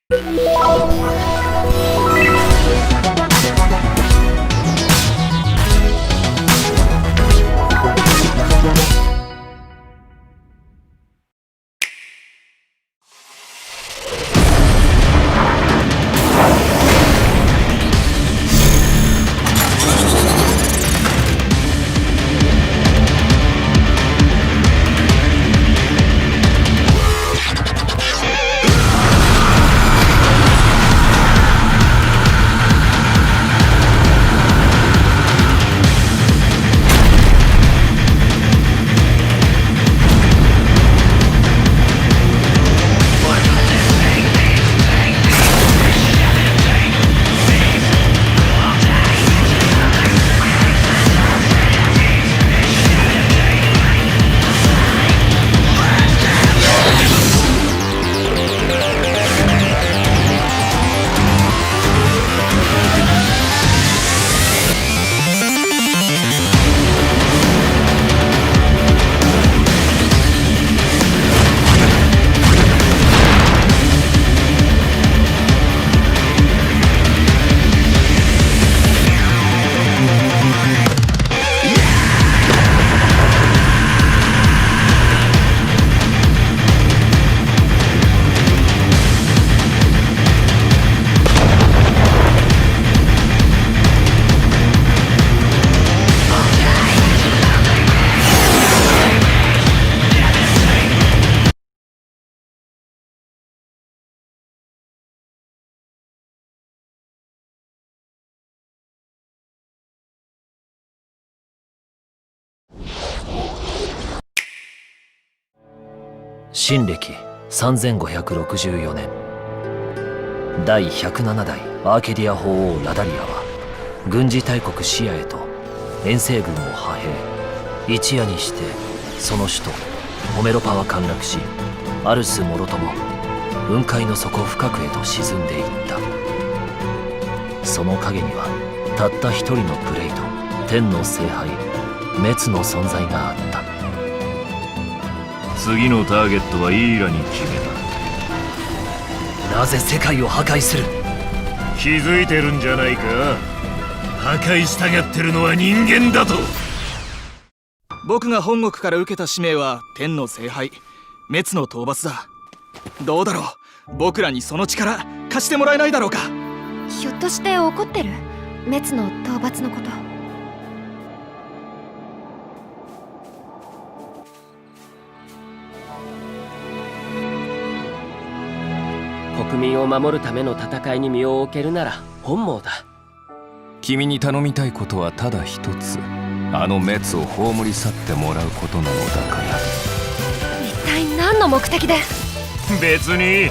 新暦3564年、第107代アーケディア法王ラダリアは軍事大国シアへと遠征軍を派兵。一夜にしてその首都ホメロパは陥落し、アルスもろとも雲海の底深くへと沈んでいった。その陰にはたった一人のプレイと天の聖杯滅の存在があった。次のターゲットはイーラに決めた。なぜ世界を破壊する？気づいてるんじゃないか。破壊したがってるのは人間だと。僕が本国から受けた使命は天の聖杯滅の討伐だ。どうだろう、僕らにその力貸してもらえないだろうか。ひょっとして怒ってる？滅の討伐のこと。国民を守るための戦いに身を置けるなら本望だ。君に頼みたいことはただ一つ。あの滅を葬り去ってもらうことなのだから。一体何の目的で？別に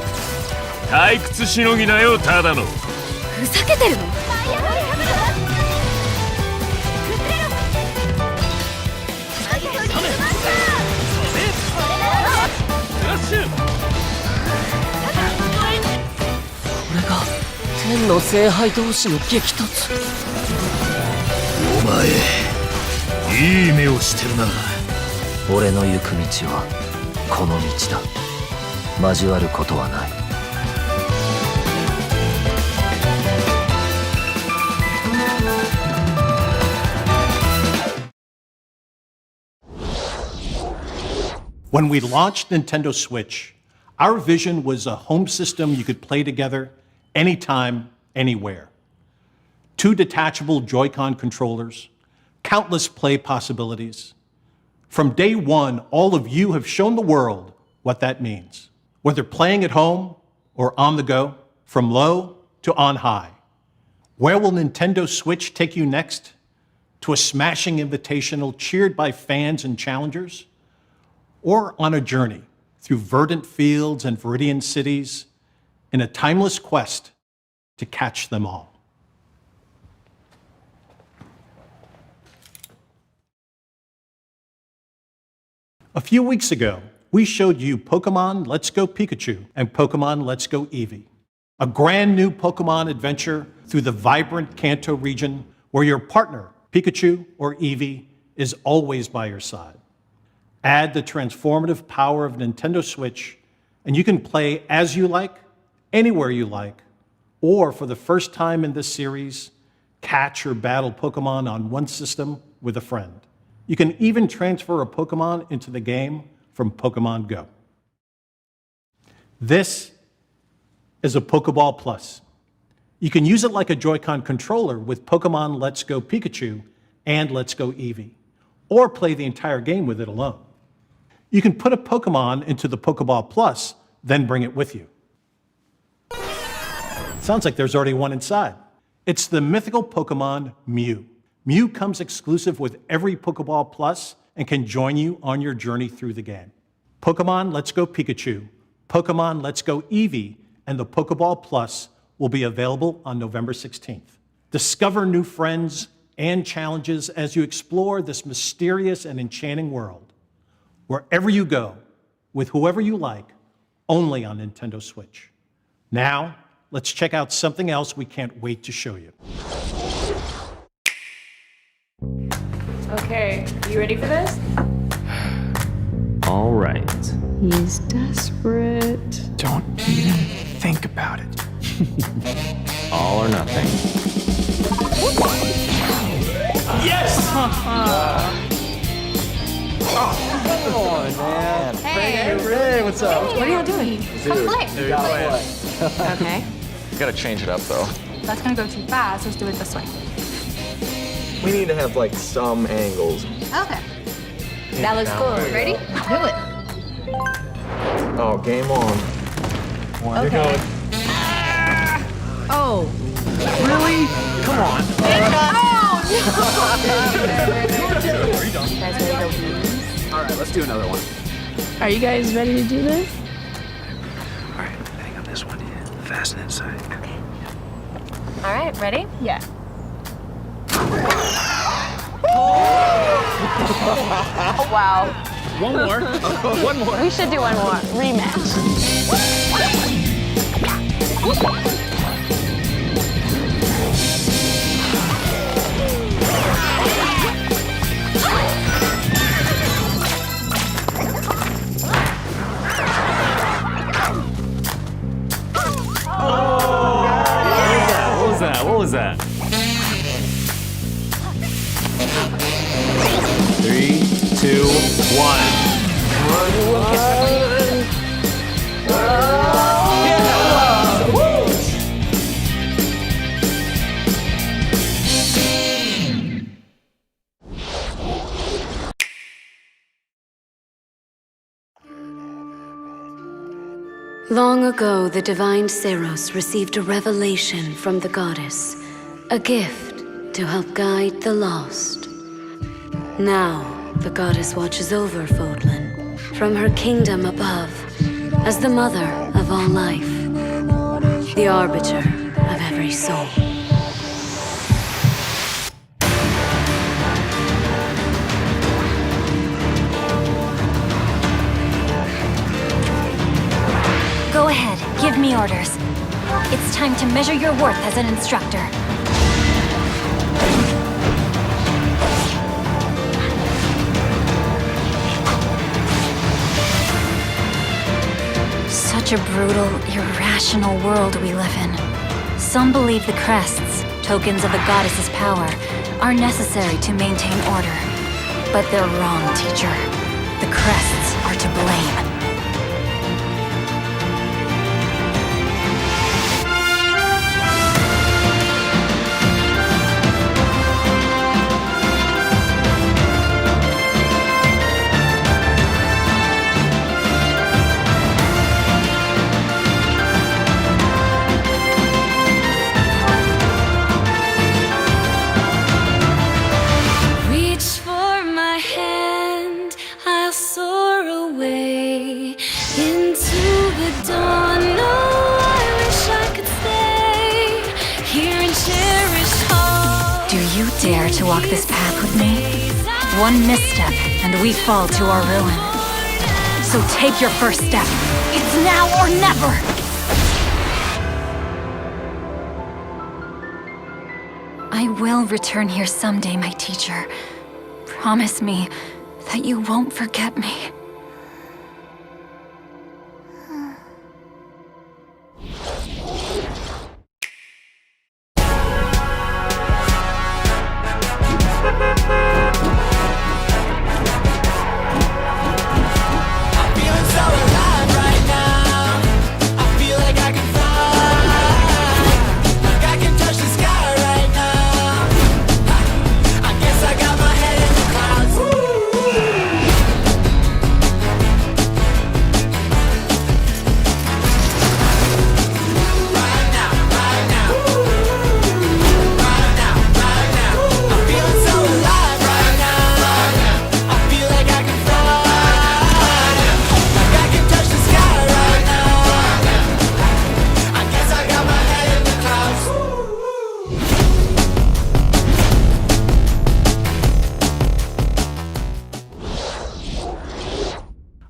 退屈しのぎだよ、ただの。ふざけてるの？これが天の聖杯同士の激突。お前いい目をしてるな。俺の行く道はこの道だ。交わることはない。When we launched Nintendo Switch, our vision was a home system you could play together anytime, anywhere. 2 detachable Joy-Con controllers, countless play possibilities. From day one, all of you have shown the world what that means. Whether playing at home or on the go, from low to on high. Where will Nintendo Switch take you next? To a smashing invitational cheered by fans and challengers? Or on a journey through verdant fields and viridian cities in a timeless quest to catch them all? A few weeks ago, we showed you Pokémon Let's Go Pikachu and Pokémon Let's Go Eevee, a brand new Pokémon adventure through the vibrant Kanto region where your partner, Pikachu or Eevee, is always by your side. Add the transformative power of Nintendo Switch, and you can play as you like, anywhere you like, or for the first time in this series, catch or battle Pokemon on one system with a friend. You can even transfer a Pokemon into the game from Pokemon Go. This is a Pokeball Plus. You can use it like a Joy-Con controller with Pokemon Let's Go Pikachu and Let's Go Eevee, or play the entire game with it alone. You can put a Pokemon into the Pokeball Plus, then bring it with you. Sounds like there's already one inside. It's the mythical Pokemon Mew. Mew comes exclusive with every Pokeball Plus and can join you on your journey through the game. Pokemon Let's Go Pikachu, Pokemon Let's Go Eevee, and the Pokeball Plus will be available on November 16th. Discover new friends and challenges as you explore this mysterious and enchanting world. Wherever you go, with whoever you like, only on Nintendo Switch. Now, let's check out something else we can't wait to show you. Okay, you ready for this? All right. He's desperate. Don't even think about it. All or nothing. Hey, what's up? What are y'all doing? Come play. Okay, Gotta change it up though. that's gonna go too fast. Let's do it this way. We need to have like some angles. Okay. That looks cool. Ready? Do it. Oh, game on. Okay. Oh. Really? Come on. All right, let's do another one. Are you guys ready to do this? All right, hang on this one. Fasten inside. All right, ready? Yeah. Wow. One more. One more. We should do one more. Rematch. What was that? 3, 2, 1. Long ago, the divine Seros received a revelation from the goddess, a gift to help guide the lost. Now, the goddess watches over Fodlan from her kingdom above as the mother of all life, the arbiter of every soul. Go ahead. Give me orders. It's time to measure your worth as an instructor. Such a brutal, irrational world we live in. Some believe the crests, tokens of the goddess's power, are necessary to maintain order. But they're wrong, teacher. The crests are to blame. Dare to walk this path with me? One misstep, and we fall to our ruin. So take your first step. It's now or never! I will return here someday, my teacher. Promise me that you won't forget me.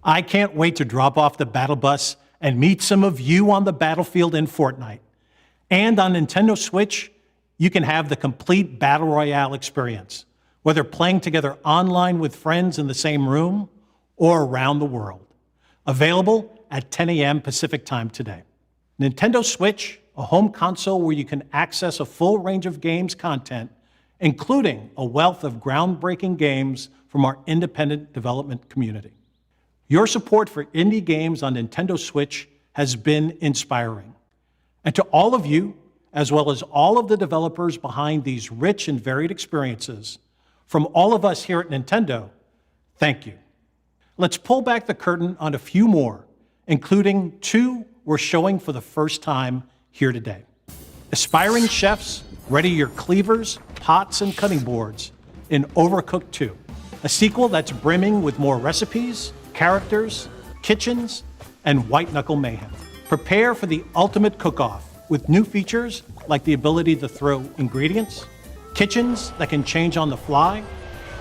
I can't wait to drop off the battle bus and meet some of you on the battlefield in Fortnite. And on Nintendo Switch, you can have the complete Battle Royale experience, whether playing together online with friends in the same room or around the world. Available at 10 a.m. Pacific Time today. Nintendo Switch, a home console where you can access a full range of games content, including a wealth of groundbreaking games from our independent development community. Your support for indie games on Nintendo Switch has been inspiring. And to all of you, as well as all of the developers behind these rich and varied experiences, from all of us here at Nintendo, thank you. Let's pull back the curtain on a few more, including two we're showing for the first time here today. Aspiring chefs, ready your cleavers, pots, and cutting boards in Overcooked 2, a sequel that's brimming with more recipes, characters, kitchens, and white-knuckle mayhem. Prepare for the ultimate cook-off with new features like the ability to throw ingredients, kitchens that can change on the fly,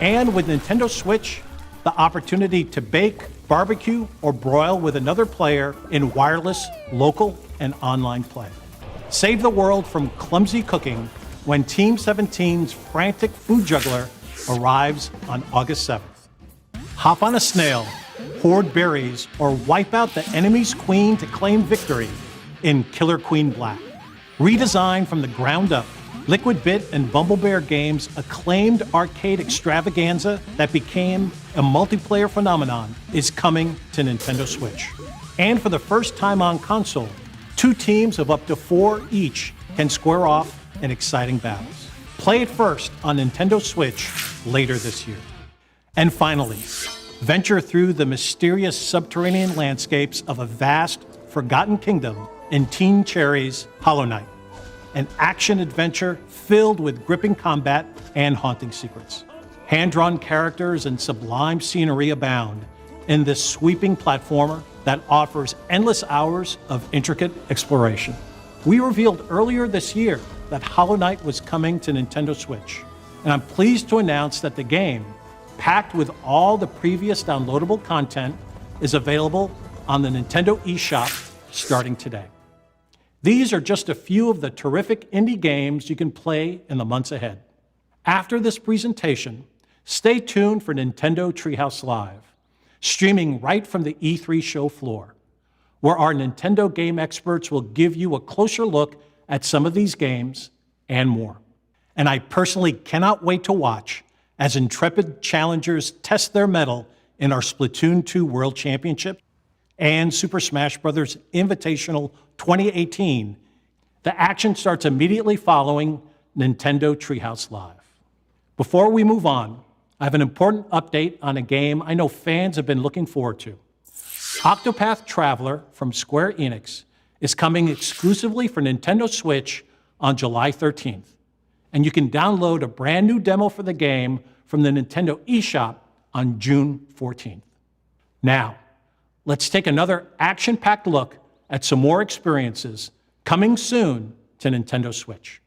and with Nintendo Switch, the opportunity to bake, barbecue, or broil with another player in wireless, local, and online play. Save the world from clumsy cooking when Team 17's frantic food juggler arrives on August 7th. Hop on a snail, hoard berries, or wipe out the enemy's queen to claim victory in Killer Queen Black. Redesigned from the ground up, Liquid Bit and Bumble Bear Games' acclaimed arcade extravaganza that became a multiplayer phenomenon is coming to Nintendo Switch. And for the first time on console, 2 teams of up to 4 each can square off in exciting battles. Play it first on Nintendo Switch later this year. And finally, venture through the mysterious subterranean landscapes of a vast, forgotten kingdom in Teen Cherry's Hollow Knight, an action-adventure filled with gripping combat and haunting secrets. Hand-drawn characters and sublime scenery abound in this sweeping platformer that offers endless hours of intricate exploration. We revealed earlier this year that Hollow Knight was coming to Nintendo Switch, and I'm pleased to announce that the game, packed with all the previous downloadable content, is available on the Nintendo eShop starting today. These are just a few of the terrific indie games you can play in the months ahead. After this presentation, stay tuned for Nintendo Treehouse Live, streaming right from the E3 show floor, where our Nintendo game experts will give you a closer look at some of these games and more. And I personally cannot wait to watch as intrepid challengers test their mettle in our Splatoon 2 World Championship and Super Smash Bros. Invitational 2018. The action starts immediately following Nintendo Treehouse Live. Before we move on, I have an important update on a game I know fans have been looking forward to. Octopath Traveler from Square Enix is coming exclusively for Nintendo Switch on July 13th, and you can download a brand new demo for the game from the Nintendo eShop on June 14th. Now, let's take another action-packed look at some more experiences coming soon to Nintendo Switch.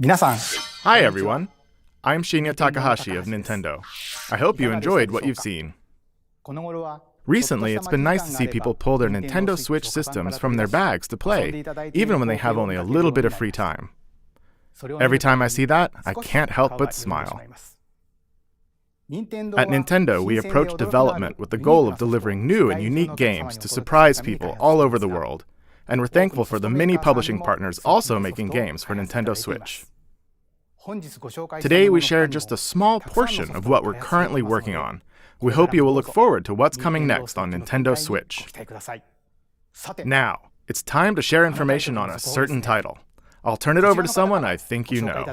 Hi everyone, I'm Shinya Takahashi of Nintendo. I hope you enjoyed what you've seen. Recently, it's been nice to see people pull their Nintendo Switch systems from their bags to play, even when they have only a little bit of free time. Every time I see that, I can't help but smile. At Nintendo, we approach development with the goal of delivering new and unique games to surprise people all over the world, and we're thankful for the many publishing partners also making games for Nintendo Switch. Today, we share just a small portion of what we're currently working on. We hope you will look forward to what's coming next on Nintendo Switch. Now, it's time to share information on a certain title. I'll turn it over to someone I think you know.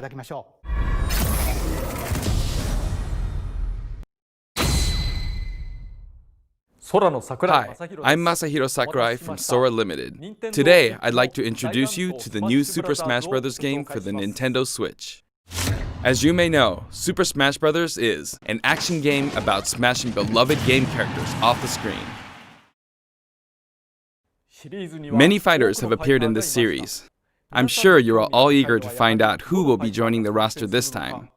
Hi, I'm Masahiro Sakurai from Sora Limited. Today, I'd like to introduce you to the new Super Smash Bros. Game for the Nintendo Switch. As you may know, Super Smash Bros. Is an action game about smashing beloved game characters off the screen. Many fighters have appeared in this series. I'm sure you are all eager to find out who will be joining the roster this time.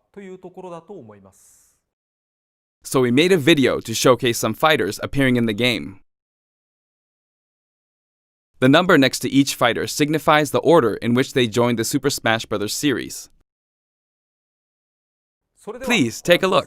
So we made a video to showcase some fighters appearing in the game. The number next to each fighter signifies the order in which they joined the Super Smash Bros. Series. Please take a look.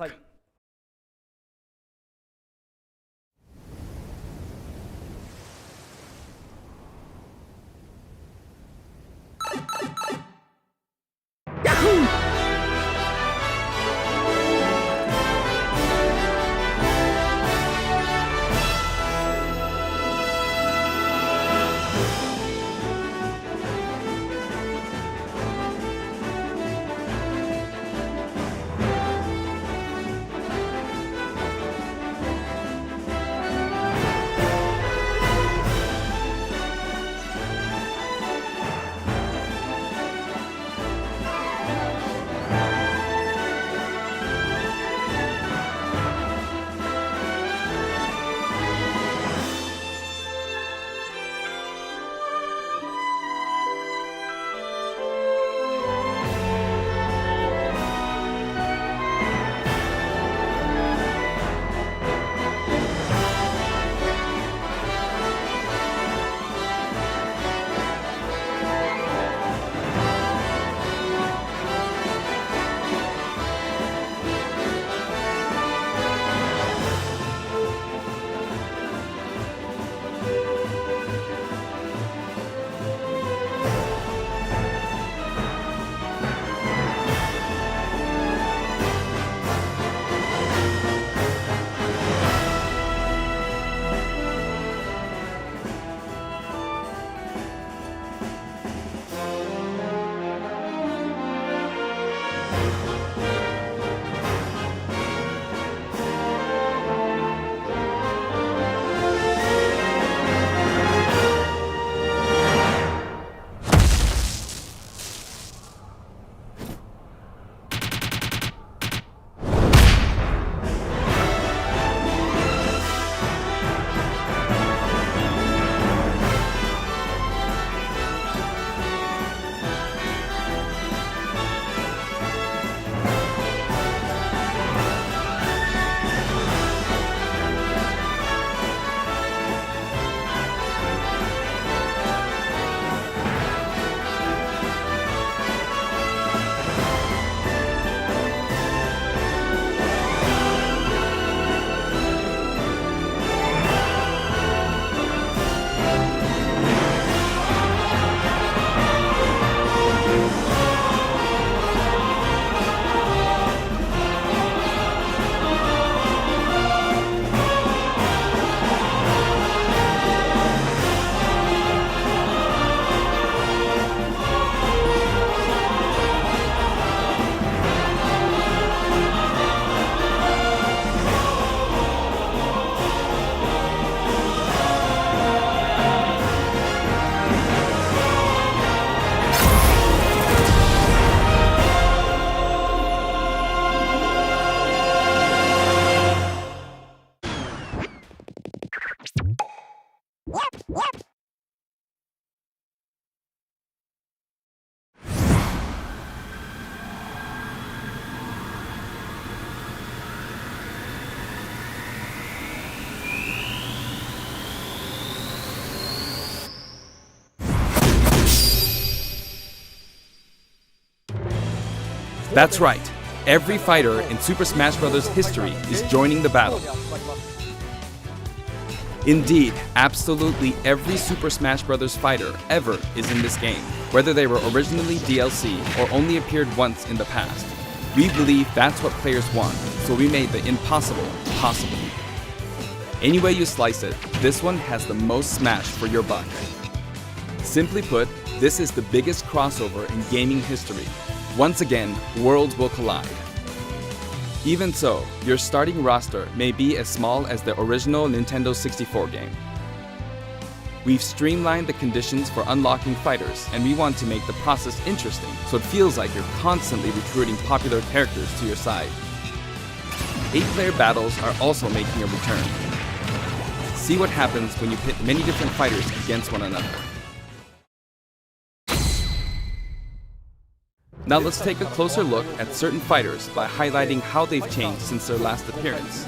That's right. Every fighter in Super Smash Bros. History is joining the battle. Indeed, absolutely every Super Smash Bros. Fighter ever is in this game, whether they were originally DLC or only appeared once in the past. We believe that's what players want, so we made the impossible possible. Any way you slice it, this one has the most Smash for your buck. Simply put, this is the biggest crossover in gaming history. Once again, worlds will collide. Even so, your starting roster may be as small as the original Nintendo 64 game. We've streamlined the conditions for unlocking fighters, and we want to make the process interesting so it feels like you're constantly recruiting popular characters to your side. 8-player battles are also making a return. See what happens when you pit many different fighters against one another. Now let's take a closer look at certain fighters by highlighting how they've changed since their last appearance.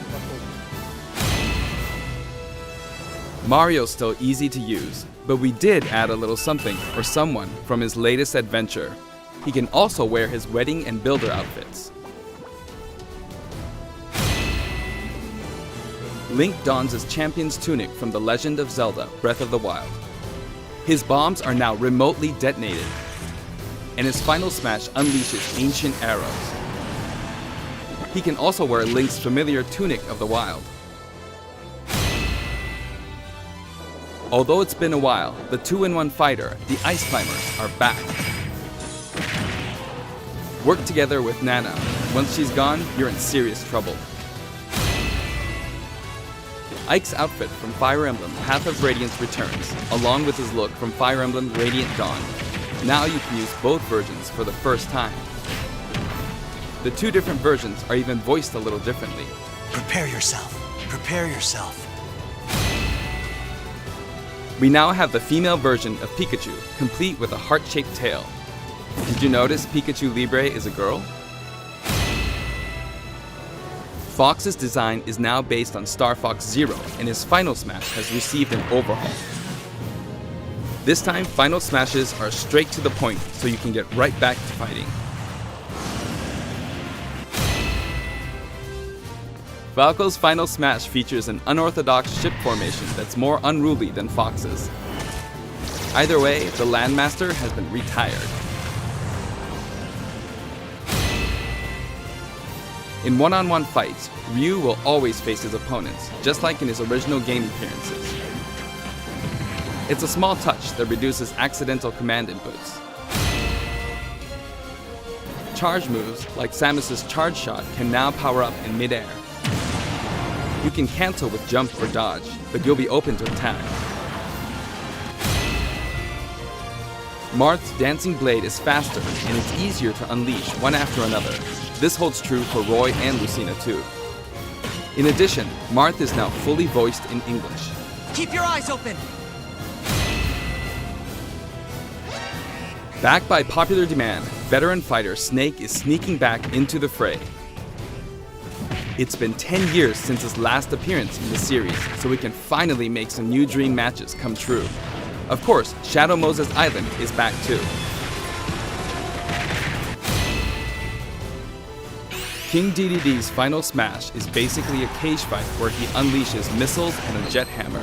Mario's still easy to use, but we did add a little something for someone from his latest adventure. He can also wear his wedding and builder outfits. Link dons his champion's tunic from The Legend of Zelda: Breath of the Wild. His bombs are now remotely detonated, and his final smash unleashes ancient arrows. He can also wear Link's familiar tunic of the wild. Although it's been a while, the 2-in-1 fighter, the Ice Climbers, are back. Work together with Nana. Once she's gone, you're in serious trouble. Ike's outfit from Fire Emblem Path of Radiance returns, along with his look from Fire Emblem Radiant Dawn. Now you can use both versions for the first time. The two different versions are even voiced a little differently. Prepare yourself. Prepare yourself. We now have the female version of Pikachu, complete with a heart-shaped tail. Did you notice Pikachu Libre is a girl? Fox's design is now based on Star Fox Zero, and his final smash has received an overhaul. This time, final smashes are straight to the point, so you can get right back to fighting. Falco's final smash features an unorthodox ship formation that's more unruly than Fox's. Either way, the Landmaster has been retired. In one-on-one fights, Ryu will always face his opponents, just like in his original game appearances. It's a small touch that reduces accidental command inputs. Charge moves, like Samus's charge shot, can now power up in midair. You can cancel with jump or dodge, but you'll be open to attack. Marth's dancing blade is faster, and it's easier to unleash one after another. This holds true for Roy and Lucina too. In addition, Marth is now fully voiced in English. Keep your eyes open! Backed by popular demand, veteran fighter Snake is sneaking back into the fray. It's been 10 years since his last appearance in the series, so we can finally make some new dream matches come true. Of course, Shadow Moses Island is back too. King DDD's final smash is basically a cage fight where he unleashes missiles and a jet hammer.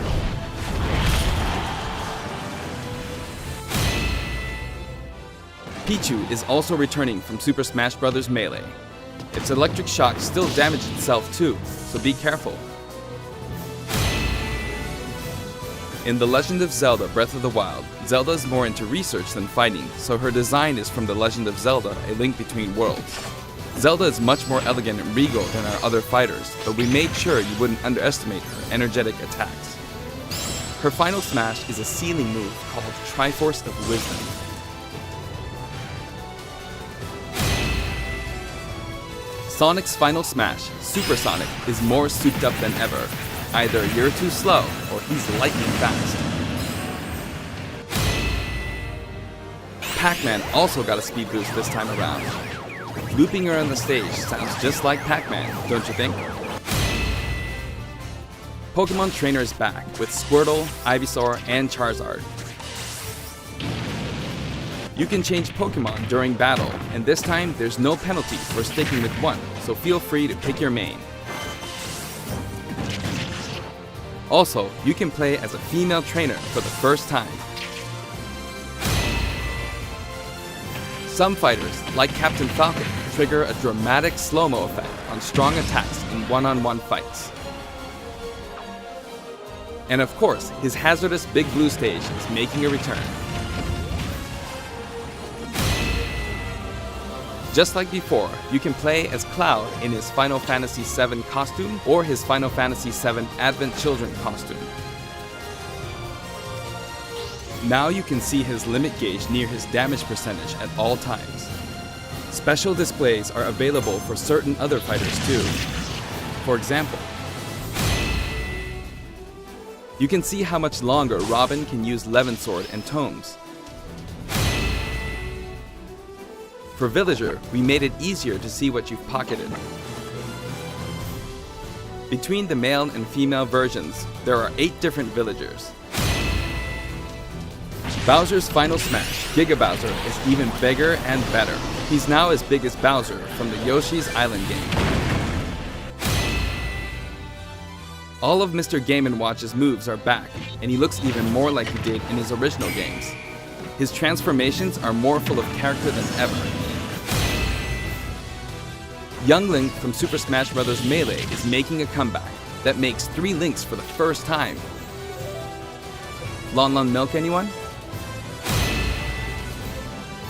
Pichu is also returning from Super Smash Bros. Melee. Its electric shock still damages itself too, so be careful. In The Legend of Zelda: Breath of the Wild, Zelda is more into research than fighting, so her design is from The Legend of Zelda: A Link Between Worlds. Zelda is much more elegant and regal than our other fighters, but we made sure you wouldn't underestimate her energetic attacks. Her final smash is a ceiling move called Triforce of Wisdom. Sonic's final smash, Super Sonic, is more souped up than ever. Either you're too slow, or he's lightning fast. Pac-Man also got a speed boost this time around. Looping around the stage sounds just like Pac-Man, don't you think? Pokemon Trainer is back with Squirtle, Ivysaur, and Charizard. You can change Pokémon during battle, and this time there's no penalty for sticking with one, so feel free to pick your main. Also, you can play as a female trainer for the first time. Some fighters, like Captain Falcon, trigger a dramatic slow-mo effect on strong attacks in one-on-one fights. And of course, his hazardous Big Blue stage is making a return. Just like before, you can play as Cloud in his Final Fantasy VII costume or his Final Fantasy VII Advent Children costume. Now you can see his limit gauge near his damage percentage at all times. Special displays are available for certain other fighters too. For example, you can see how much longer Robin can use Levin Sword and Tomes. For Villager, we made it easier to see what you've pocketed. Between the male and female versions, there are 8 different villagers. Bowser's Final Smash, Giga Bowser, is even bigger and better. He's now as big as Bowser from the Yoshi's Island game. All of Mr. Game & Watch's moves are back, and he looks even more like he did in his original games. His transformations are more full of character than ever. Young Link from Super Smash Bros. Melee is making a comeback that makes 3 Links for the first time. Lon Lon Milk, anyone?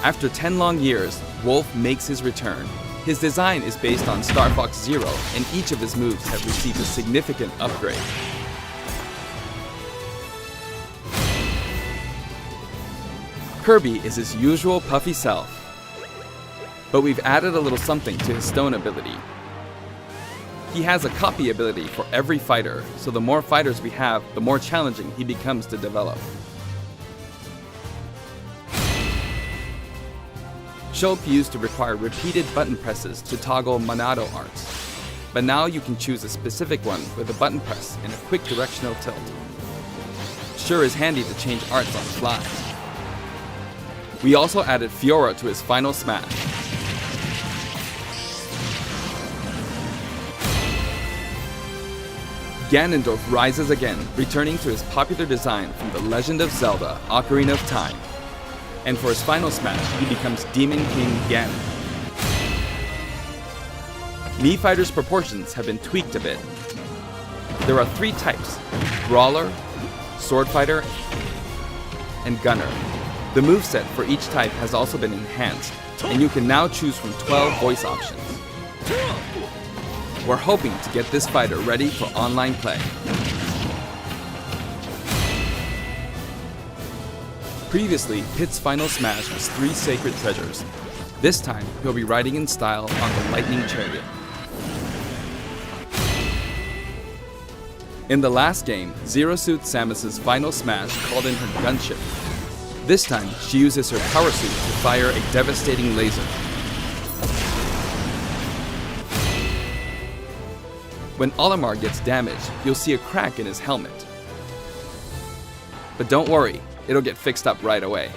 After 10 long years, Wolf makes his return. His design is based on Star Fox Zero, and each of his moves have received a significant upgrade. Kirby is his usual puffy self, but we've added a little something to his stone ability. He has a copy ability for every fighter, so the more fighters we have, the more challenging he becomes to develop. Shulk used to require repeated button presses to toggle Monado arts, but now you can choose a specific one with a button press and a quick directional tilt. Sure is handy to change arts on the fly. We also added Fiora to his Final Smash. Ganondorf rises again, returning to his popular design from The Legend of Zelda: Ocarina of Time. And for his Final Smash, he becomes Demon King Ganon. Mii Fighter's proportions have been tweaked a bit. There are 3 types: Brawler, Sword Fighter, and Gunner. The moveset for each type has also been enhanced, and you can now choose from 12 voice options. We're hoping to get this fighter ready for online play. Previously, Pit's Final Smash was 3 sacred treasures. This time, he'll be riding in style on the Lightning Chariot. In the last game, Zero Suit Samus's Final Smash called in her gunship. This time, she uses her power suit to fire a devastating laser. When Olimar gets damaged, you'll see a crack in his helmet. But don't worry, it'll get fixed up right away.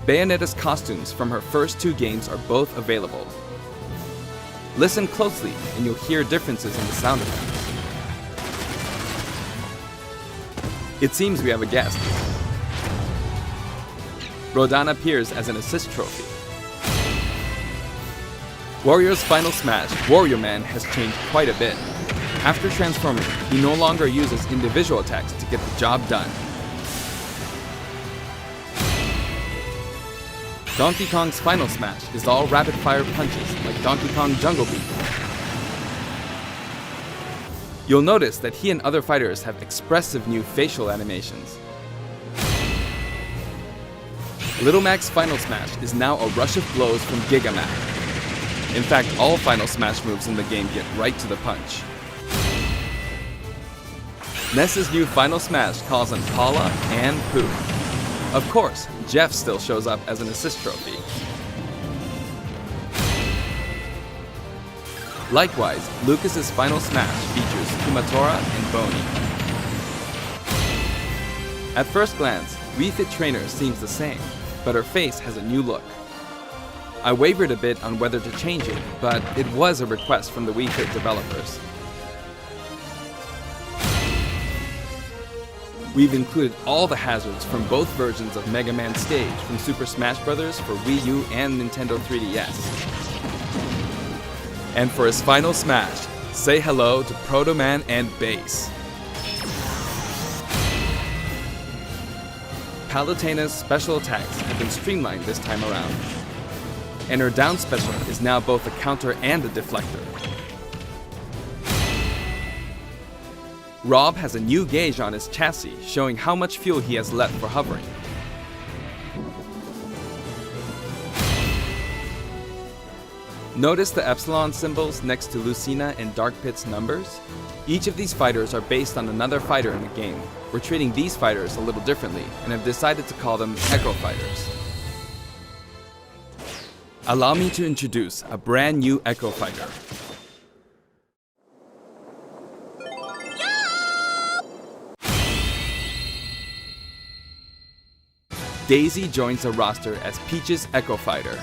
Bayonetta's costumes from her first 2 games are both available. Listen closely and you'll hear differences in the sound effects. It seems we have a guest. Rodan appears as an assist trophy. Warrior's Final Smash, Warrior Man has changed quite a bit. After transforming, he no longer uses individual attacks to get the job done. Donkey Kong's Final Smash is all rapid-fire punches like Donkey Kong Jungle Beat. You'll notice that he and other fighters have expressive new facial animations. Little Mac's Final Smash is now a rush of blows from Giga Mac. In fact, all Final Smash moves in the game get right to the punch. Ness's new Final Smash calls on Paula and Pooh. Of course, Jeff still shows up as an assist trophy. Likewise, Lucas's Final Smash features Kumatora and Boney. At first glance, Wii Fit Trainer seems the same, but her face has a new look. I wavered a bit on whether to change it, but it was a request from the Wii Fit developers. We've included all the hazards from both versions of Mega Man Stage from Super Smash Bros. For Wii U and Nintendo 3DS. And for his final smash, say hello to Proto Man and Bass. Palutena's special attacks have been streamlined this time around. And her down special is now both a counter and a deflector. Rob has a new gauge on his chassis, showing how much fuel he has left for hovering. Notice the epsilon symbols next to Lucina and Dark Pit's numbers? Each of these fighters are based on another fighter in the game. We're treating these fighters a little differently and have decided to call them Echo Fighters. Allow me to introduce a brand new Echo Fighter. Daisy joins the roster as Peach's Echo Fighter.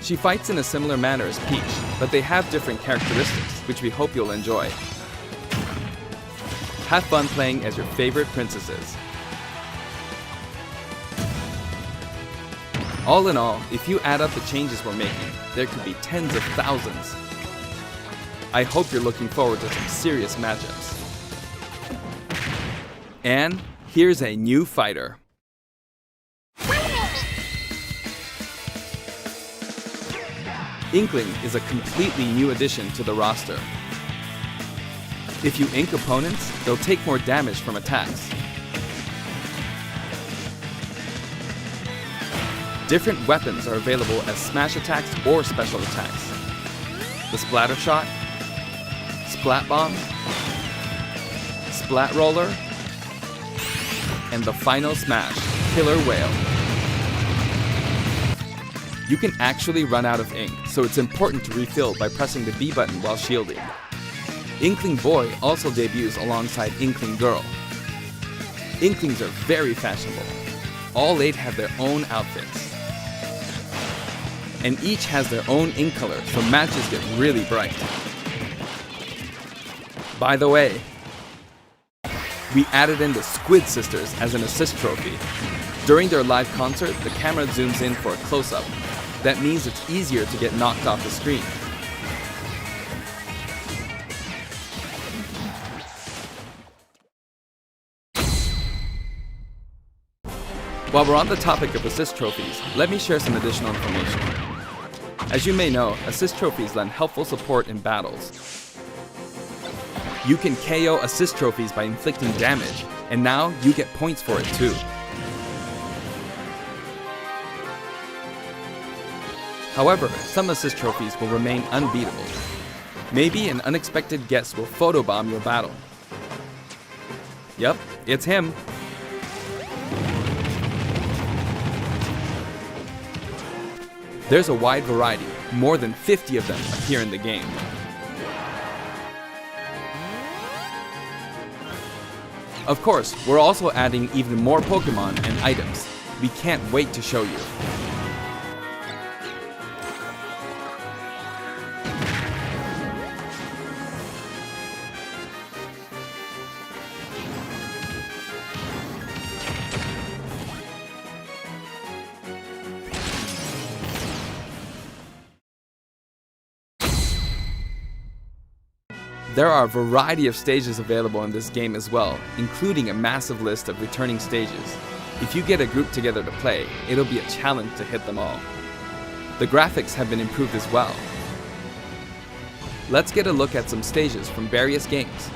She fights in a similar manner as Peach, but they have different characteristics, which we hope you'll enjoy. Have fun playing as your favorite princesses. All in all, if you add up the changes we're making, there could be tens of thousands. I hope you're looking forward to some serious matchups. And here's a new fighter. Inkling is a completely new addition to the roster. If you ink opponents, they'll take more damage from attacks. Different weapons are available as smash attacks or special attacks. The Splatter Shot, Splat Bomb, Splat Roller, and the final smash, Killer Whale. You can actually run out of ink, so it's important to refill by pressing the B button while shielding. Inkling Boy also debuts alongside Inkling Girl. Inklings are very fashionable. All 8 have their own outfits. And each has their own ink color, so matches get really bright. By the way, we added in the Squid Sisters as an assist trophy. During their live concert, the camera zooms in for a close-up. That means it's easier to get knocked off the screen. While we're on the topic of assist trophies, let me share some additional information. As you may know, assist trophies lend helpful support in battles. You can KO assist trophies by inflicting damage, and now you get points for it too. However, some assist trophies will remain unbeatable. Maybe an unexpected guest will photobomb your battle. Yep, it's him. There's a wide variety, more than 50 of them appear in the game. Of course, we're also adding even more Pokémon and items. We can't wait to show you. There are a variety of stages available in this game as well, including a massive list of returning stages. If you get a group together to play, it'll be a challenge to hit them all. The graphics have been improved as well. Let's get a look at some stages from various games.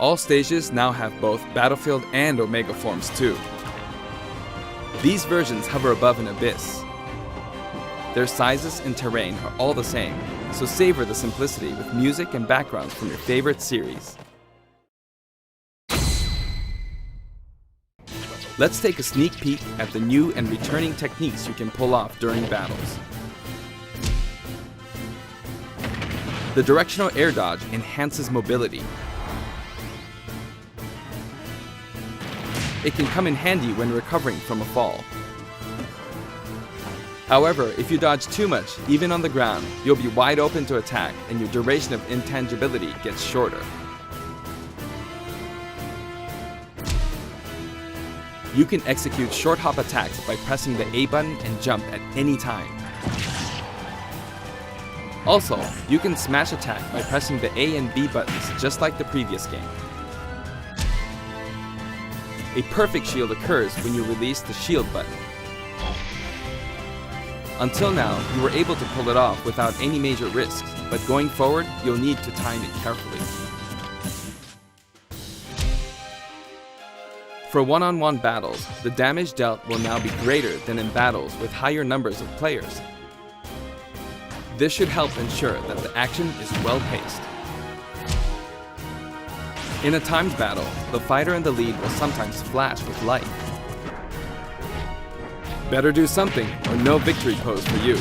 All stages now have both Battlefield and Omega forms too. These versions hover above an abyss. Their sizes and terrain are all the same, so savor the simplicity with music and backgrounds from your favorite series. Let's take a sneak peek at the new and returning techniques you can pull off during battles. The directional air dodge enhances mobility. It can come in handy when recovering from a fall. However, if you dodge too much, even on the ground, you'll be wide open to attack and your duration of intangibility gets shorter. You can execute short hop attacks by pressing the A button and jump at any time. Also, you can smash attack by pressing the A and B buttons just like the previous game. A perfect shield occurs when you release the shield button. Until now, you were able to pull it off without any major risks, but going forward, you'll need to time it carefully. For one-on-one battles, the damage dealt will now be greater than in battles with higher numbers of players. This should help ensure that the action is well-paced. In a timed battle, the fighter in the lead will sometimes flash with light. Better do something, or no victory pose for you.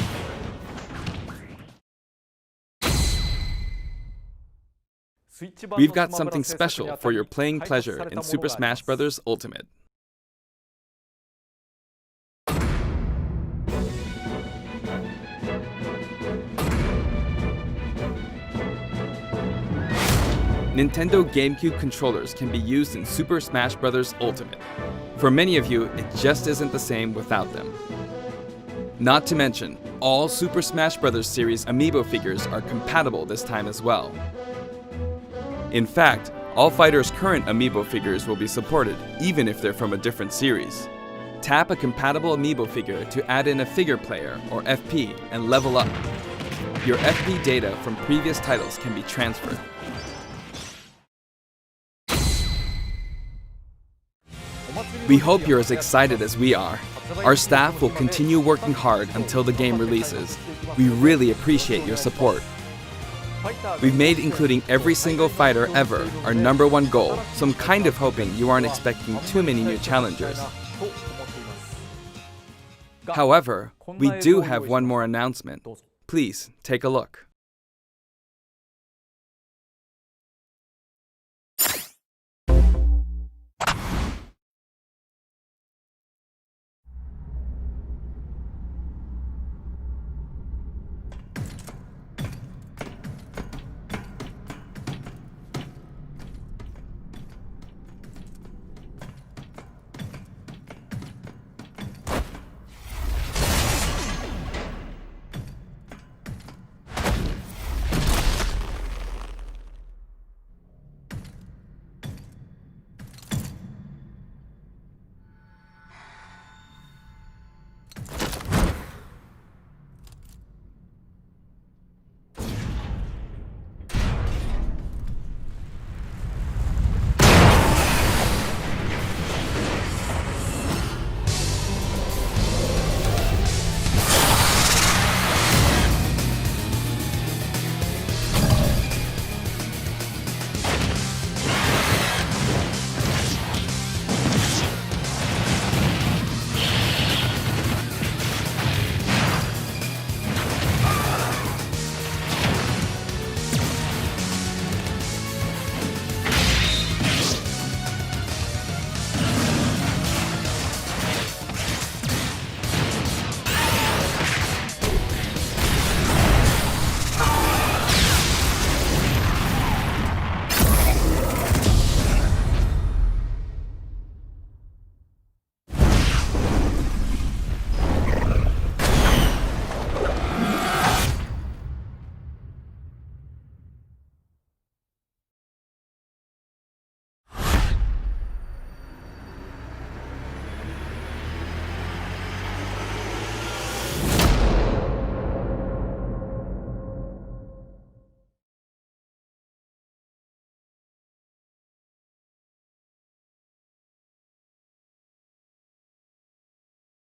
We've got something special for your playing pleasure in Super Smash Bros. Ultimate. Nintendo GameCube controllers can be used in Super Smash Bros. Ultimate. For many of you, it just isn't the same without them. Not to mention, all Super Smash Bros. Series amiibo figures are compatible this time as well. In fact, all fighters' current amiibo figures will be supported, even if they're from a different series. Tap a compatible amiibo figure to add in a figure player, or FP, and level up. Your FP data from previous titles can be transferred. We hope you're as excited as we are. Our staff will continue working hard until the game releases. We really appreciate your support. We've made including every single fighter ever our #1 goal, so I'm kind of hoping you aren't expecting too many new challengers. However, we do have one more announcement. Please take a look.